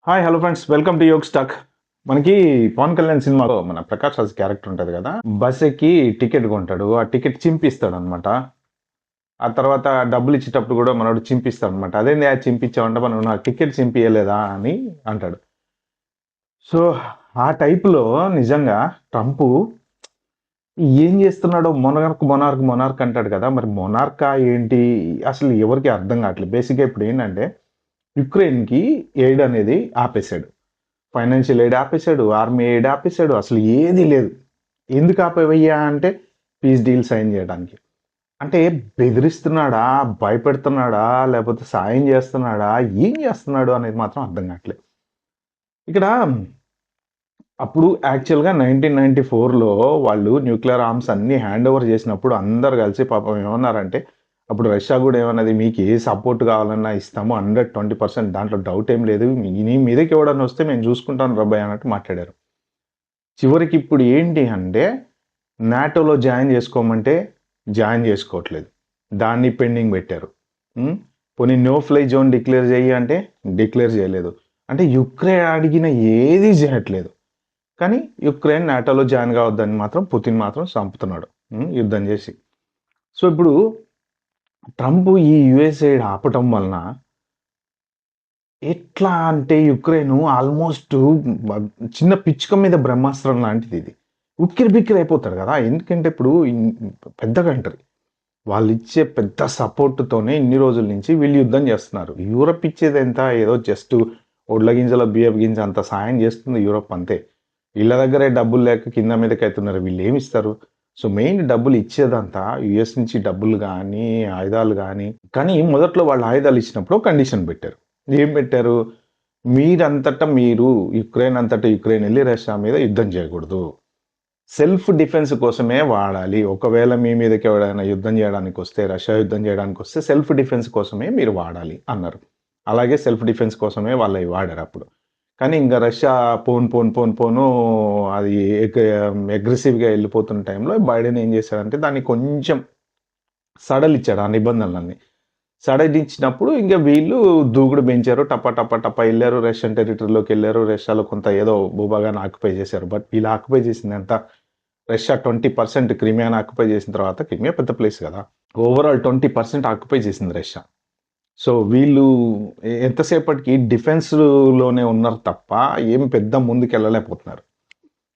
Hi hello friends welcome to Yog stock. మనకి పవన్ కళ్యాణ్ సినిమాలో మన ప్రకాష్ రాజ్ క్యారెక్టర్ ఉంటుంది కదా, బస్ ఎక్కి టికెట్ కొంటాడు. ఆ టికెట్ చింపిస్తాడు అనమాట. ఆ తర్వాత డబ్బులు ఇచ్చేటప్పుడు కూడా మనోడు చింపిస్తాడు అనమాట. అదేంది అది చింపించావంటే మనం నా టికెట్ చింపియలేదా అని అంటాడు. సో ఆ టైప్లో నిజంగా ట్రంప్ ఏం చేస్తున్నాడో మొనార్క్ అంటాడు కదా, మరి మొనార్కా ఏంటి అసలు ఎవరికి అర్థం కావట్లేదు. బేసిక్గా ఇప్పుడు ఏంటంటే యుక్రెయిన్కి ఎయిడ్ అనేది ఆపేశాడు. ఫైనాన్షియల్ ఎయిడ్ ఆపేశాడు, ఆర్మీ ఎయిడ్ ఆపేశాడు. అసలు ఏది లేదు. ఎందుకు ఆపేవయ్యా అంటే పీస్ డీల్ సైన్ చేయడానికి. అంటే బెదిరిస్తున్నాడా, భయపెడుతున్నాడా, లేకపోతే సాయం చేస్తున్నాడా, ఏం చేస్తున్నాడు అనేది మాత్రం అర్థం కావట్లేదు. ఇక్కడ అప్పుడు యాక్చువల్‌గా 1994లో వాళ్ళు న్యూక్లియర్ ఆర్మ్స్ అన్నీ హ్యాండ్ ఓవర్ చేసినప్పుడు అందరూ కలిసి పాపం ఏమన్నారంటే, అప్పుడు రష్యా కూడా ఏమన్నది, మీకు ఏ సపోర్ట్ కావాలన్నా ఇస్తాము 120% దాంట్లో డౌట్ ఏం లేదు. నీ మీదకి ఎవడన్నా వస్తే మేము చూసుకుంటాం రబ్బాయ్ అన్నట్టు మాట్లాడారు. చివరికి ఇప్పుడు ఏంటి అంటే నాటోలో జాయిన్ చేసుకోమంటే జాయిన్ చేసుకోవట్లేదు. దాన్ని పెండింగ్ పెట్టారు. పోనీ నో ఫ్లై జోన్ డిక్లేర్ చెయ్యి అంటే డిక్లేర్ చేయలేదు. అంటే యుక్రెయిన్ అడిగిన ఏది చేయట్లేదు. కానీ యుక్రెయిన్ నాటోలో జాయిన్ కావద్దని మాత్రం పుతిన్ మాత్రం చంపుతున్నాడు యుద్ధం చేసి. సో ఇప్పుడు ట్రంప్ ఈ యుఎస్ఏ ఆపటం వలన ఎట్లా అంటే యుక్రెయిన్ ఆల్మోస్ట్ చిన్న పిచ్చుక మీద బ్రహ్మాస్త్రం లాంటిది ఇది. ఉక్కిరి బిక్కిరి అయిపోతారు కదా. ఎందుకంటే ఇప్పుడు పెద్ద కంట్రీ వాళ్ళు ఇచ్చే పెద్ద సపోర్ట్తోనే ఇన్ని రోజుల నుంచి వీళ్ళు యుద్ధం చేస్తున్నారు. యూరప్ ఇచ్చేది ఎంత, ఏదో జస్ట్ ఒడ్ల గింజల బియ్యపు గింజ అంత సాయం చేస్తుంది యూరప్ అంతే. వీళ్ళ దగ్గరే డబ్బులు లేక కింద మీదకి అవుతున్నారు. వీళ్ళు ఏమి ఇస్తారు? సో మెయిన్ డబ్బులు ఇచ్చేదంతా యుఎస్ నుంచి డబ్బులు కానీ ఆయుధాలు కానీ మొదట్లో వాళ్ళు ఆయుధాలు ఇచ్చినప్పుడు కండిషన్ పెట్టారు. ఏం పెట్టారు? మీరంతటా మీరు యుక్రెయిన్ అంతటా యుక్రెయిన్ వెళ్ళి రష్యా మీద యుద్ధం చేయకూడదు. సెల్ఫ్ డిఫెన్స్ కోసమే వాడాలి. ఒకవేళ మీ మీదకి ఎవడైనా యుద్ధం చేయడానికి వస్తే, రష్యా యుద్ధం చేయడానికి వస్తే సెల్ఫ్ డిఫెన్స్ కోసమే మీరు వాడాలి అన్నారు. అలాగే సెల్ఫ్ డిఫెన్స్ కోసమే వాళ్ళవి వాడారు అప్పుడు. కానీ ఇంక రష్యా పోను అది అగ్రెసివ్‌గా వెళ్ళిపోతున్న టైంలో బైడెన్ ఏం చేశాడంటే దాన్ని కొంచెం సడలిచ్చాడు ఆ నిబంధనలన్నీ. సడలిచ్చినప్పుడు ఇంక వీళ్ళు దూకుడు పెంచారు. టపా ఎళ్లారు. రష్యన్ టెరిటరీలోకెళ్లారు. రష్యాలో కొంత ఏదో భూభాగాన్ని ఆక్యుపై చేశారు. బట్ వీళ్ళు ఆక్యుపై చేసిందెంత? రష్యా 20% క్రిమియాని ఆక్యుపై చేసిన తర్వాత, క్రిమియా పెద్ద ప్లేస్ కదా. ఓవరాల్ 20% ఆక్యుపై చేసింది రష్యా. సో వీళ్ళు ఎంతసేపటికి డిఫెన్స్‌లోనే ఉన్నారు తప్ప ఏం పెద్ద ముందుకెళ్ళలేకపోతున్నారు.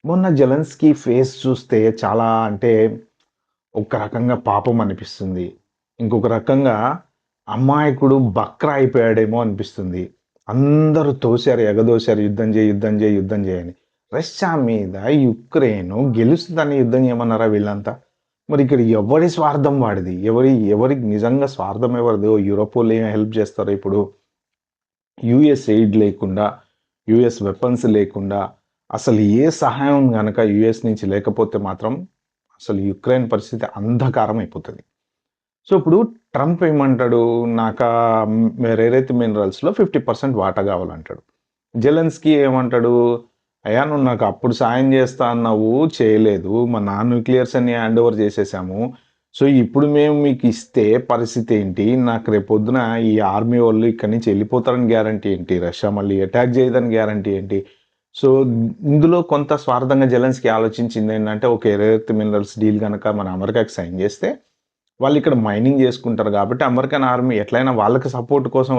మొన్న జెలెన్స్కీ ఫేస్ చూస్తే చాలా అంటే ఒక రకంగా పాపం అనిపిస్తుంది. ఇంకొక రకంగా అమాయకుడు బక్రా అయిపోయాడేమో అనిపిస్తుంది. అందరూ తోసారు, ఎగదోసారు యుద్ధం చేయి అని. రష్యా మీద యుక్రెయిన్ గెలుస్తుందని యుద్ధం చేయమన్నారా వీళ్ళంతా? మరి ఇక్కడ ఎవరి స్వార్థం వాడిది? ఎవరికి నిజంగా స్వార్థం ఎవరిదో? యూరోపోళ్ళు ఏం హెల్ప్ చేస్తారో ఇప్పుడు? యూఎస్ ఎయిడ్ లేకుండా, యూఎస్ వెపన్స్ లేకుండా, అసలు ఏ సహాయం గనక యూఎస్ నుంచి లేకపోతే మాత్రం అసలు యుక్రెయిన్ పరిస్థితి అంధకారం అయిపోతది. సో ఇప్పుడు ట్రంప్ ఏమంటాడు? నాకా రేర్ ఎర్త్ మినరల్స్‌లో 50% వాటా కావాలంటాడు. జెలెన్స్కీ ఏమంటాడు? అయ్యా నువ్వు నాకు అప్పుడు సాయం చేస్తా అన్నావు, చేయలేదు. మా న్యూక్లియర్స్ అన్ని హ్యాండ్ ఓవర్ చేసేసాము. సో ఇప్పుడు మేము మీకు ఇస్తే పరిస్థితి ఏంటి? నాకు రేపొద్దున ఈ ఆర్మీ వాళ్ళు ఇక్కడి నుంచి వెళ్ళిపోతారని గ్యారంటీ ఏంటి? రష్యా మళ్ళీ అటాక్ చేయదని గ్యారంటీ ఏంటి? సో ఇందులో కొంత స్వార్థంగా జెలెన్స్కీ ఆలోచించింది ఏంటంటే, okay rare earth minerals deal గనక మన అమెరికాకి సైన్ చేస్తే వాళ్ళు ఇక్కడ మైనింగ్ చేసుకుంటారు కాబట్టి అమెరికన్ ఆర్మీ ఎట్లైనా వాళ్ళకి సపోర్ట్ కోసం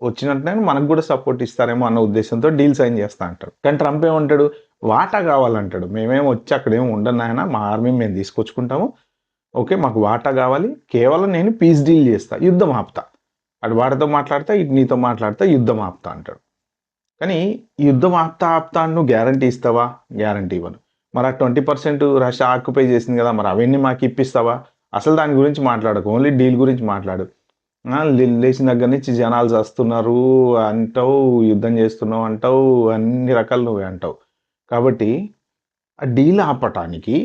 వచ్చినట్టునే మనకు కూడా సపోర్ట్ ఇస్తారేమో అన్న ఉద్దేశంతో డీల్ సైన్ చేస్తా అంటాడు. కానీ ట్రంప్ ఏమంటాడు? వాటా కావాలంటాడు. మేమేమో వచ్చి అక్కడేమో ఉండను నాయన, మా ఆర్మీ మేము తీసుకొచ్చుకుంటాము. ఓకే మాకు వాటా కావాలి. కేవలం నేను పీస్ డీల్ చేస్తా, యుద్ధం ఆపుతా. అటు వాడితో మాట్లాడతా, ఇటు నీతో మాట్లాడతా, యుద్ధం ఆపుతా అంటాడు. కానీ యుద్ధం ఆపుతా నువ్వు గ్యారంటీ ఇస్తావా? గ్యారంటీ ఇవ్వను. మరి ఆ 20% రష్యా ఆక్యుపై చేసింది కదా, మరి అవన్నీ మాకు ఇప్పిస్తావా? అసలు దాని గురించి మాట్లాడకు. ఓన్లీ డీల్ గురించి మాట్లాడు. లేచిన దగ్గర నుంచి జనాలు చస్తున్నారు అంటావు, యుద్ధం చేస్తున్నావు అంటావు, అన్ని రకాలు నువ్వే అంటావు. కాబట్టి ఆ డీల్ ఆపటానికి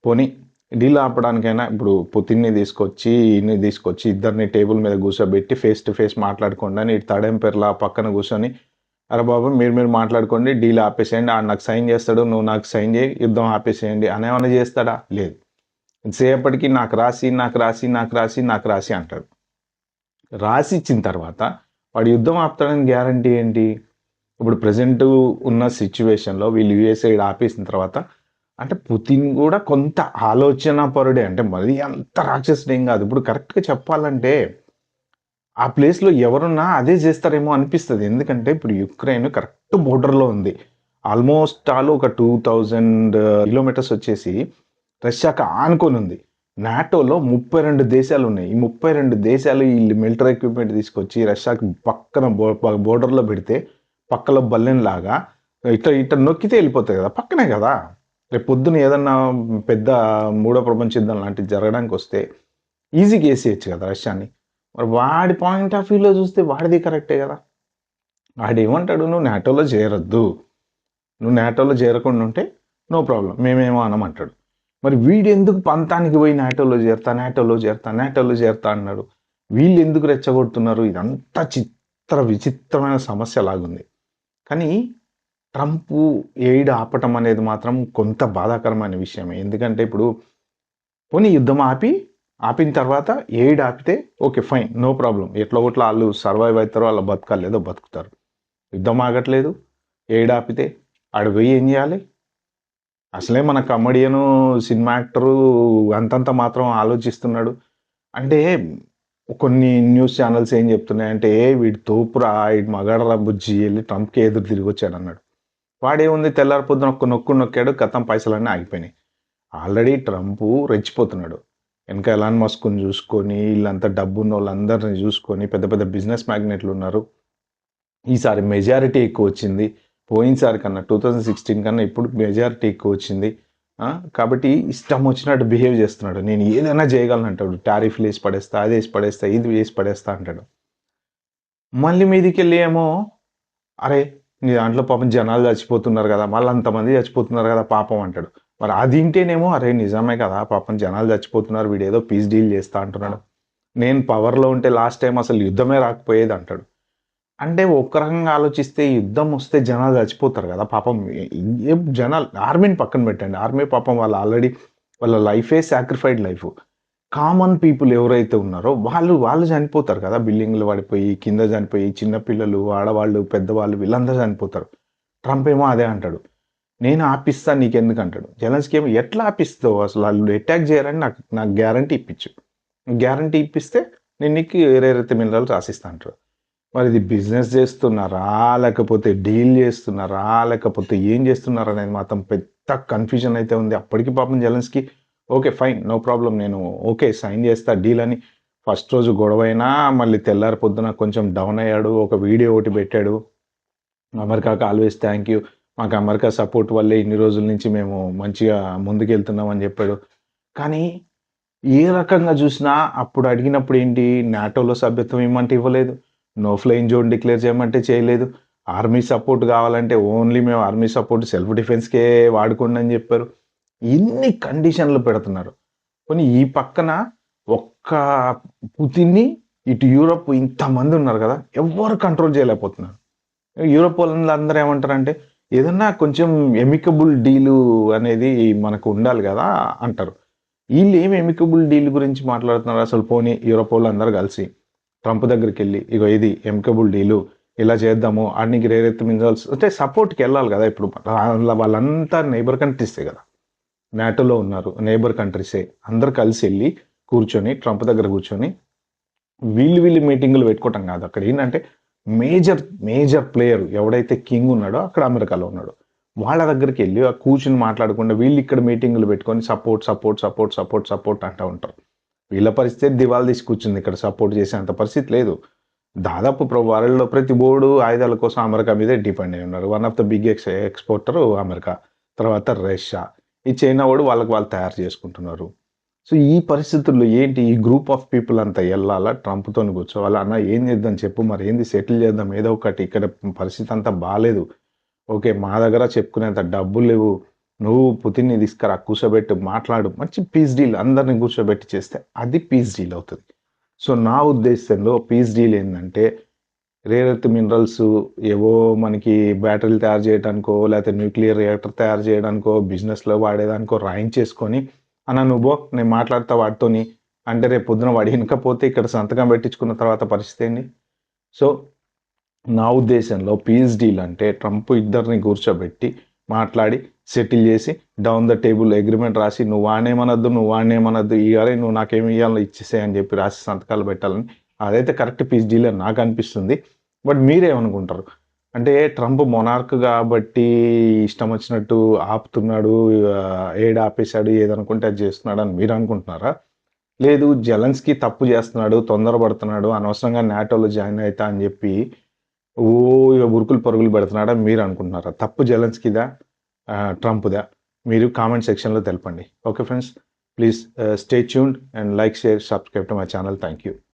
పోనీ డీల్ ఆపడానికైనా ఇప్పుడు పుతిన్‌ని తీసుకొచ్చి ఇద్దరిని టేబుల్ మీద కూర్చోబెట్టి ఫేస్ టు ఫేస్ మాట్లాడుకోండి అని తడెంపెర్లా పక్కన కూర్చొని, అరే బాబు మీరు మాట్లాడుకోండి, డీల్ ఆపేసేయండి. ఆడు నాకు సైన్ చేస్తాడు, నువ్వు నాకు సైన్ చేయి, యుద్ధం ఆపేసేయండి అనేమన్నా చేస్తాడా? లేదు. ఎంతసేపటికి నాకు రాసి అంటాడు. రాసి ఇచ్చిన తర్వాత వాడు యుద్ధం ఆపుతాడని గ్యారంటీ ఏంటి? ఇప్పుడు ప్రెజెంట్ ఉన్న సిచ్యువేషన్‌లో వీళ్ళు యూఎస్ ఎయిడ్ ఆపేసిన తర్వాత అంటే పుతిన్ గూడా కొంత ఆలోచనాపరుడే. అంటే మరీ అంత రాక్షసుడేం గాదు. ఇప్పుడు కరెక్ట్‌గా చెప్పాలంటే ఆ ప్లేస్‌లో ఎవరున్నా అదే జేస్తారేమో అనిపిస్తది. ఎందుకంటే ఇప్పుడు యుక్రెయిన్ కరెక్ట్ బోర్డర్‌లో ఉంది. ఆల్‌మోస్ట్ ఆల్ ఒక 2000 కిలోమీటర్స్ వచ్చేసి రష్యాకి ఆనుకోనుంది. నాటోలో 32 దేశాలున్నాయి. ఈ 32 దేశాలు ఈళ్ళు మిలిటరీ ఎక్విప్‌మెంట్ తీసుకొచ్చి రష్యాకి పక్కన బోర్డర్‌లో పెడితే పక్కలో బల్లెంలాగా ఇట్ట నొక్కితే ఎళ్ళిపోతాయి గదా! పక్కనే గదా! రేపు పొద్దున ఏదన్నా పెద్ద మూడో ప్రపంచ యుద్ధం లాంటిది జరగడానికొస్తే ఈజీగా ఏసేయొచ్చు గదా! రష్యాని. మరి వాడి పాయింట్ ఆఫ్ వ్యూలో చూస్తే వాడిది కరెక్టే గదా! వాడేమంటాడు "నువ్వు నాటోలో చేరొద్దు. నువ్వు నాటోలో చేరకుండా ఉంటే నో ప్రాబ్లమ్. మేమేమో అనమంటాడు." మరి వీడెందుకు పంతానికి పోయి నాటోలో చేరతా, నాటోలో చేరతా, నాటోలో చేరతా అన్నాడు. వీళ్ళెందుకు రెచ్చగొడుతున్నారు? ఇదంతా విచిత్రమైన సమస్యలాగుంది. కానీ ట్రంపు ఎయిడ్ ఆపటం అనేది మాత్రం కొంత బాధాకరమైన విషయమే. ఎందుకంటే ఇప్పుడు పోనీ యుద్ధం ఆపిన తర్వాత ఎయిడ్ ఆపితే ఓకే. ఫైన్. No problem. ఎట్లో గట్ల ఆళ్ళు సర్వైవ్ అయితారో, ఆళ్ళ బతకాలేదో బతుకుతారు. యుద్ధం ఆగట్లేదు. ఎయిడ్ ఆపితే ఆడ పోయి ఏం జేయాలి? అసలే మన కమెడియను, సినిమా యాక్టరు అంతంత మాత్రం ఆలోచిస్తున్నాడు. అంటే కొన్ని న్యూస్ ఛానెల్స్ ఏం జెప్తున్నాయంటే, "వీడు తోపురా, ఈడు మగాడురా బుజ్జి ఎళ్లి ట్రంప్‌కే ఎదురు తిరిగొచ్చాడన్నాడు." వాడేముంది తెల్లారి పొద్దున ఒక్క నొక్కు నొక్కాడు. ఖతం పైసలన్నీ ఆగిపోయినాయి. ఆల్రెడీ ట్రంపు రెచ్చిపోతున్నాడు. ఎనక ఎలాన్ మస్క్‌ని జూసుకొని, ఈళ్ళంతా డబ్బున్నోళ్ళందరిని జూసుకొని పెద్ద పెద్ద బిజినెస్ మ్యాగ్నెట్లున్నారు. ఈసారి మెజారిటీ ఎక్కువొచ్చింది. పోయినసారి కన్నా 2016 కన్నా ఇప్పుడు మెజారిటీ ఎక్కువొచ్చింది. ఆ! కాబట్టి ఇష్టం వచ్చినట్టు బిహేవ్ చేస్తున్నాడు. నేను ఏదైనా చేయగలనంటాడు. టారిఫ్‌లేసి పడేస్తా, అదేసి పడేస్తా, ఇది వేసి పడేస్తా అంటాడు. మళ్ళీ మీదికెళ్ళి ఏమో అరే! నీ దాంట్లో పాపం జనాలు చచ్చిపోతున్నారు గదా! మళ్ళంతమంది చచ్చిపోతున్నారు గదా! పాపం అంటాడు. మరి అది ఇంటేనేమో అరే! నిజమే కదా! పాపం జనాలు చచ్చిపోతున్నారు. వీడేదో పీస్ డీల్ చేస్తా అంటున్నాడు. నేను పవర్‌లో ఉంటే లాస్ట్ టైమ్ అసలు యుద్ధమే రాకపోయేది అంటాడు. అంటే ఒక రకంగా ఆలోచిస్తే యుద్ధం వస్తే జనాలు చచ్చిపోతారు గదా! పాపం జనాలు ఆర్మీని పక్కన పెట్టండి. ఆర్మీ పాపం వాళ్ళు ఆల్రెడీ వాళ్ళ లైఫే సాక్రిఫైడ్ లైఫు. కామన్ పీపుల్ ఎవరైతే ఉన్నారో వాళ్ళు చనిపోతారు కదా! బిల్డింగ్‌లు పడిపోయి, కింద చనిపోయి, చిన్న పిల్లలు, ఆడవాళ్ళు, పెద్దవాళ్ళు వీళ్ళందరూ చనిపోతారు. ట్రంప్ ఏమో అదే అంటాడు. నేను ఆపిస్తా నీకెందుకంటాడు. జెలెన్స్కీ ఏమో ఎట్లా ఆపిస్తావు అసలు ఆళ్ళు అటాక్ చేయరని నాకు నాకు గ్యారంటీ ఇప్పించు. గ్యారంటీ ఇప్పిస్తే నేను నీకు రేర్ మినరల్స్ రాసిస్తా అంటాడు. మరి ఇది బిజినెస్ చేస్తున్నారా? లేకపోతే డీల్ చేస్తున్నారా? లేకపోతే ఏం చేస్తున్నారనేది మాత్రం పెద్ద కన్‌ఫ్యూజన్ అయితే ఉంది. అప్పటికి పాపం Zelensky okay. Fine. No problem. నేను ఓకే. సైన్ చేస్తా డీల్ అని ఫస్ట్ రోజు గొడవైనా మళ్ళీ తెల్లారి పొద్దున కొంచెం డౌన్ అయ్యాడు. ఒక వీడియో ఒకటి పెట్టాడు. అమెరికాకి ఆల్‌వేస్ థాంక్ యూ. మాకు అమెరికా సపోర్ట్ వల్లే ఇన్ని రోజుల నుంచి మేము మంచిగా ముందుకెళ్తున్నాం అని చెప్పాడు. కానీ ఏ రకంగా చూసినా అప్పుడు అడిగినప్పుడు ఏంటి నాటోలో సభ్యత్వం ఇమ్మంటే ఇవ్వలేదు. నో ఫ్లయింగ్ జోన్ డిక్లేర్ చేయమంటే చేయలేదు. ఆర్మీ సపోర్ట్ కావాలంటే ఓన్లీ మేము ఆర్మీ సపోర్ట్ సెల్ఫ్ డిఫెన్స్‌కే వాడుకోండి అని చెప్పారు. ఇన్ని కండిషన్‌లు పెడుతున్నారు. పోనీ ఈ పక్కన ఒక్క పుతిన్‌ని ఇటు యూరోప్ ఇంతమంది ఉన్నారు కదా! ఎవ్వరు కంట్రోల్ చేయలేకపోతున్నారు. యూరోప్ వాళ్ళందరూ ఏమంటారంటే ఏదన్నా కొంచెం ఎమికబుల్ డీలు అనేది మనకు ఉండాలి గదా! అంటారు. ఈళ్ళేమి ఎమికబుల్ డీల్ గురించి మాట్లాడుతున్నారు అసలు పోనీ యూరోపోళ్ళందరూ కలిసి ట్రంప్ దగ్గరికెళ్ళి ఇగో ఇది ఎమికబుల్ డీలు ఇలా చేద్దాము. ఆడు నీకు రేర్ ఎర్త్ మినరల్స్ అంటే సపోర్ట్‌కెళ్ళాలి గదా! ఇప్పుడు వాళ్ళంతా నైబర్ కంట్రీసే గదా! నాటోలో ఉన్నారు. నైబర్ కంట్రీసే. అందరూ కలిసెళ్లి కూర్చొని ట్రంప్ దగ్గర కూర్చొని వీళ్ళు మీటింగులు పెట్టుకోవటం గాదు. అక్కడేంటంటే మేజర్ ప్లేయర్ ఎవడైతే కింగ్ ఉన్నాడో అక్కడ అమెరికాలో ఉన్నాడు. వాళ్ళ దగ్గరికెళ్లి కూర్చొని మాట్లాడకుండా వీళ్ళిక్కడ మీటింగులు పెట్టుకొని సపోర్ట్ అంటా ఉంటారు. వీళ్ళ పరిస్థితి దివాలా తీసి కూర్చుంది. ఇక్కడ సపోర్ట్ చేసేంత పరిస్థితి లేదు. దాదాపు వరల్డ్‌లో ప్రతి బోడు ఆయుధాల కోసం అమెరికా మీదే డిపెండ్ అయ్యి ఉన్నారు. One of the big exporter America. తర్వాత రష్యా. ఈ చైనా వోడు వాళ్ళకి వాళ్ళు తయారు చేసుకుంటున్నారు. సో, ఈ పరిస్థితుల్లో ఏంటి ఈ గ్రూప్ ఆఫ్ పీపుల్ అంతా ఎళ్ళాలా ట్రంప్‌తోని కూర్చోవాలా? అన్న ఏం చేద్దాం చెప్పు మరి ఏంది సెటిల్ చేద్దాం ఏదో ఒకటి. ఇక్కడ పరిస్థితి అంతా బాలేదు. ఓకే. మా దగ్గర చెప్పుకునేంత డబ్బులు లేవు. నువ్వు పుతిన్‌ని తీసుకురా కూర్చోబెట్టి మాట్లాడు. మంచి పీస్ డీల్ అందరిని కూర్చోబెట్టి చేస్తే అది పీస్ డీల్ అవుతది. సో, నా ఉద్దేశంలో పీస్ డీల్ ఏందంటే రేర్ ఎర్త్ మినరల్స్ ఏవో మనకి బ్యాటరీలు తయారు చేయడానికో, లేకపోతే న్యూక్లియర్ రియాక్టర్ తయారు చేయడానికో, బిజినెస్‌లో వాడేదానికో రాయించేసుకొని, "అన్న నువ్వు బో నేను మాట్లాడతా వాడితోని" అంటే రేపు పొద్దున వాడు ఇనకపోతే ఇక్కడ సంతకం పెట్టించుకున్న తర్వాత పరిస్థితి ఏంది? సో, నా ఉద్దేశంలో పీస్ డీల్ అంటే ట్రంప్ ఇద్దరిని కూర్చోబెట్టి మాట్లాడి సెటిల్ చేసి డౌన్ ద టేబుల్ అగ్రిమెంట్ రాసి నువ్వు వాడనేమనద్దు ఇవ్వాలి నువ్వు నాకేమి ఇవ్వాలో ఇచ్చేసే అని చెప్పి రాసి సంతకాలు పెట్టాలని అదైతే కరెక్ట్ పీస్ డీల్ అని నాకు అనిపిస్తుంది. బట్ మీరేమనుకుంటారు? అంటే ట్రంప్ మొనార్క్ కాబట్టి ఇష్టం వచ్చినట్టు ఆపుతున్నాడు, ఏడు ఆపేశాడు, ఏదనుకుంటే అది చేస్తున్నాడు అని మీరు అనుకుంటున్నారా? లేదు జెలెన్స్కీ తప్పు చేస్తున్నాడు, తొందరపడుతున్నాడు, అనవసరంగా నాటోలో జాయిన్ అవుతా అని చెప్పి ఓ ఇక ఉరుకులు పరుగులు పెడుతున్నాడని మీరు అనుకుంటున్నారా? తప్పు జెలెన్స్కీదా, ట్రంప్దా? మీరు కామెంట్ సెక్షన్లో తెలపండి. Okay friends, please stay tuned and like, share, subscribe to my channel. Thank you.